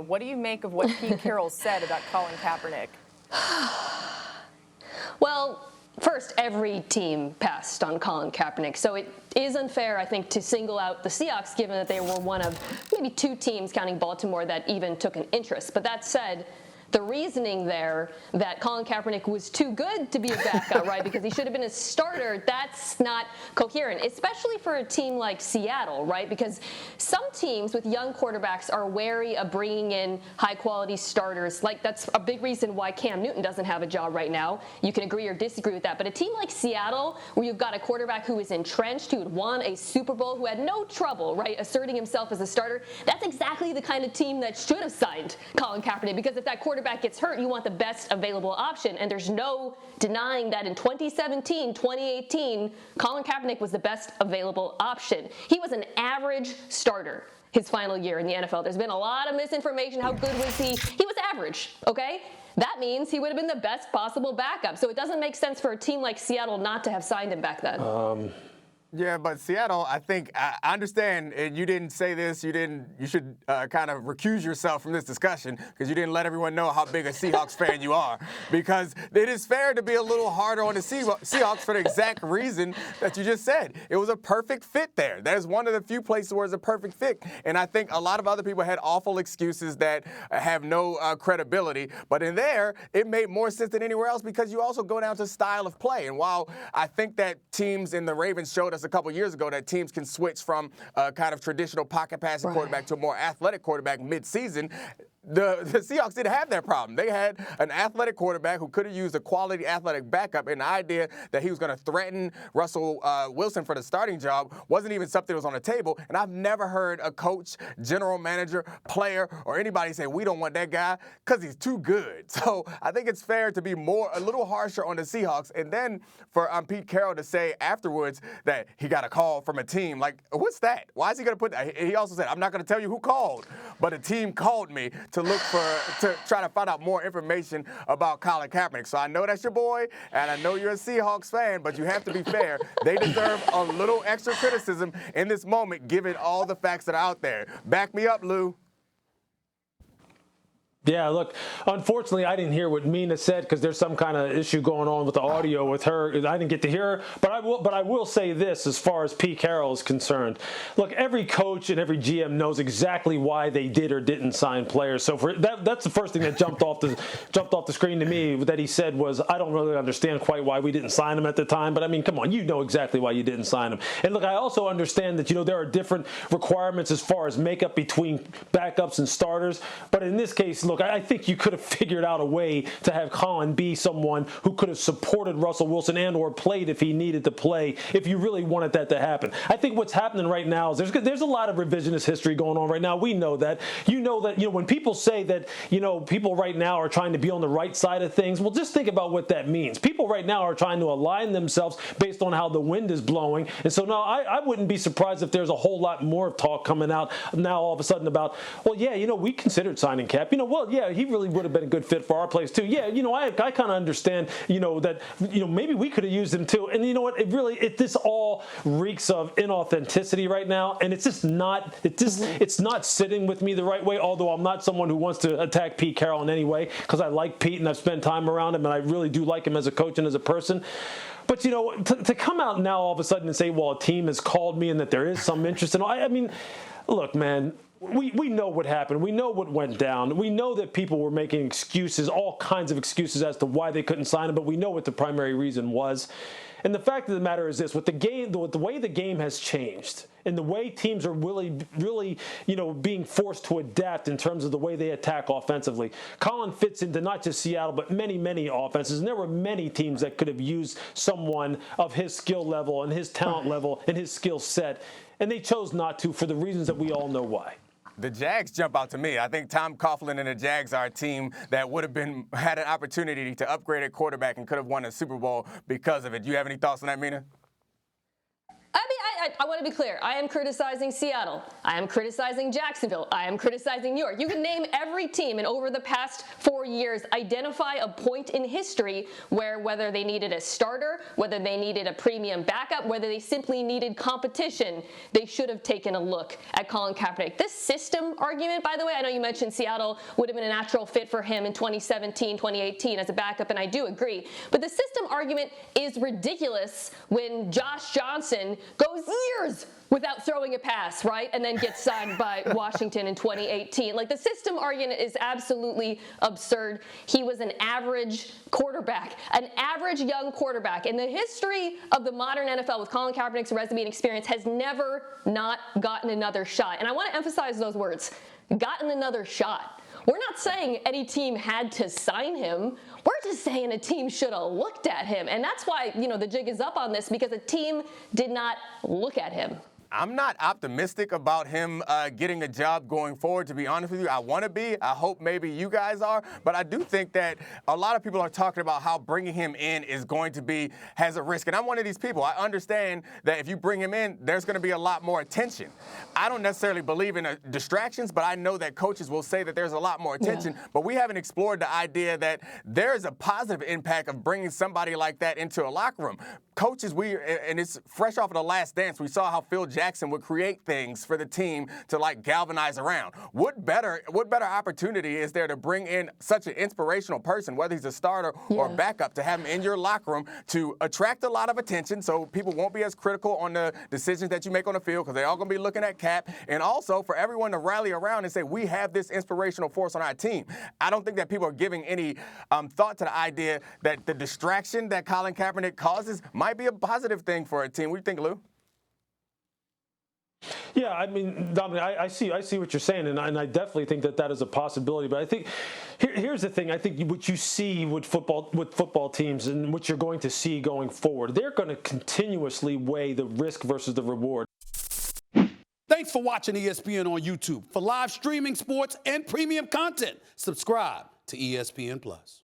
What do you make of what Pete Carroll said about Colin Kaepernick? Well, first, every team passed on Colin Kaepernick, so it is unfair, I think, to single out the Seahawks, given that they were one of maybe two teams, counting Baltimore, that even took an interest. But that said, the reasoning there that Colin Kaepernick was too good to be a backup, right, because he should have been a starter, that's not coherent, especially for a team like Seattle, right, because some teams with young quarterbacks are wary of bringing in high-quality starters. Like, that's a big reason why Cam Newton doesn't have a job right now. You can agree or disagree with that. But a team like Seattle, where you've got a quarterback who is entrenched, who had won a Super Bowl, who had no trouble, right, asserting himself as a starter, that's exactly the kind of team that should have signed Colin Kaepernick, because if that quarterback gets hurt, you want the best available option. And there's no denying that in 2017, 2018, Colin Kaepernick was the best available option. He was an average starter his final year in the NFL. There's been a lot of misinformation. How good was he? He was average, okay? That means he would have been the best possible backup. So it doesn't make sense for a team like Seattle not to have signed him back then. Yeah, but Seattle, I think, I understand, and you didn't say this, you should kind of recuse yourself from this discussion because you didn't let everyone know how big a Seahawks fan you are. Because it is fair to be a little harder on the Seahawks for the exact reason that you just said. It was a perfect fit there. That is one of the few places where it's a perfect fit. And I think a lot of other people had awful excuses that have no credibility. But in there, it made more sense than anywhere else because you also go down to style of play. And while I think that teams in the Ravens showed us a couple years ago that teams can switch from a kind of traditional pocket passing quarterback to a more athletic quarterback mid-season, the Seahawks didn't have that problem. They had an athletic quarterback who could have used a quality athletic backup, and the idea that he was going to threaten Russell Wilson for the starting job wasn't even something that was on the table. And I've never heard a coach, general manager, player, or anybody say, we don't want that guy because he's too good. So I think it's fair to be a little harsher on the Seahawks. And then for Pete Carroll to say afterwards that he got a call from a team, like, what's that? Why is he going to put that? He also said, I'm not going to tell you who called, but a team called me to try to find out more information about Colin Kaepernick. So I know that's your boy, and I know you're a Seahawks fan, but you have to be fair. They deserve a little extra criticism in this moment, given all the facts that are out there. Back me up, Lou. Yeah, look, unfortunately, I didn't hear what Mina said because there's some kind of issue going on with the audio with her. I didn't get to hear her, but I will say this as far as Pete Carroll is concerned. Look, every coach and every GM knows exactly why they did or didn't sign players. So that's the first thing that jumped off the screen to me that he said was, I don't really understand quite why we didn't sign him at the time. But I mean, come on, you know exactly why you didn't sign him. And look, I also understand that there are different requirements as far as makeup between backups and starters. But in this case, look, I think you could have figured out a way to have Colin be someone who could have supported Russell Wilson and or played if he needed to play, if you really wanted that to happen. I think what's happening right now is there's a lot of revisionist history going on right now. We know that. When people say that, people right now are trying to be on the right side of things, well, just think about what that means. People right now are trying to align themselves based on how the wind is blowing. And so now I wouldn't be surprised if there's a whole lot more talk coming out now all of a sudden about, well, yeah, we considered signing Cap. Yeah, he really would have been a good fit for our place too. Yeah, I kind of understand, that, maybe we could have used him too. And you know what? This all reeks of inauthenticity right now, and it's just not. It's not sitting with me the right way. Although I'm not someone who wants to attack Pete Carroll in any way, because I like Pete and I've spent time around him, and I really do like him as a coach and as a person. But, to come out now all of a sudden and say, well, a team has called me and that there is some interest in, I mean, look, man. We know what happened. We know what went down. We know that people were making excuses, all kinds of excuses as to why they couldn't sign him, but we know what the primary reason was. And the fact of the matter is this, with the way the game has changed and the way teams are really, being forced to adapt in terms of the way they attack offensively, Colin fits into not just Seattle, but many, many offenses. And there were many teams that could have used someone of his skill level and his talent level and his skill set. And they chose not to for the reasons that we all know why. The Jags jump out to me. I think Tom Coughlin and the Jags are a team that would have had an opportunity to upgrade at quarterback and could have won a Super Bowl because of it. Do you have any thoughts on that, Mina? I mean, I want to be clear. I am criticizing Seattle. I am criticizing Jacksonville. I am criticizing New York. You can name every team, and over the past 4 years, identify a point in history where whether they needed a starter, whether they needed a premium backup, whether they simply needed competition, they should have taken a look at Colin Kaepernick. This system argument, by the way, I know you mentioned Seattle would have been a natural fit for him in 2017, 2018 as a backup, and I do agree. But the system argument is ridiculous when Josh Johnson goes years without throwing a pass, right? And then gets signed by Washington in 2018. Like, the system argument is absolutely absurd. He was an average quarterback, an average young quarterback. In the history of the modern NFL with Colin Kaepernick's resume and experience has never not gotten another shot. And I want to emphasize those words, gotten another shot. We're not saying any team had to sign him. We're just saying a team should have looked at him. And that's why, the jig is up on this, because a team did not look at him. I'm not optimistic about him getting a job going forward, to be honest with you. I want to be. I hope maybe you guys are. But I do think that a lot of people are talking about how bringing him in has a risk. And I'm one of these people. I understand that if you bring him in, there's going to be a lot more attention. I don't necessarily believe in distractions, but I know that coaches will say that there's a lot more attention. Yeah. But we haven't explored the idea that there is a positive impact of bringing somebody like that into a locker room. Coaches, and it's fresh off of The Last Dance, we saw how Phil Jackson would create things for the team to galvanize around. What better opportunity is there to bring in such an inspirational person, whether he's a starter or backup, to have him in your locker room to attract a lot of attention so people won't be as critical on the decisions that you make on the field, because they're all going to be looking at Cap, and also for everyone to rally around and say, we have this inspirational force on our team. I don't think that people are giving any thought to the idea that the distraction that Colin Kaepernick causes might be a positive thing for a team. What do you think, Lou? Yeah, I mean, Dominic, I see what you're saying, and I definitely think that is a possibility. But I think here's the thing: I think what you see with football teams, and what you're going to see going forward, they're going to continuously weigh the risk versus the reward. Thanks for watching ESPN on YouTube. For live streaming, sports, and premium content, subscribe to ESPN+.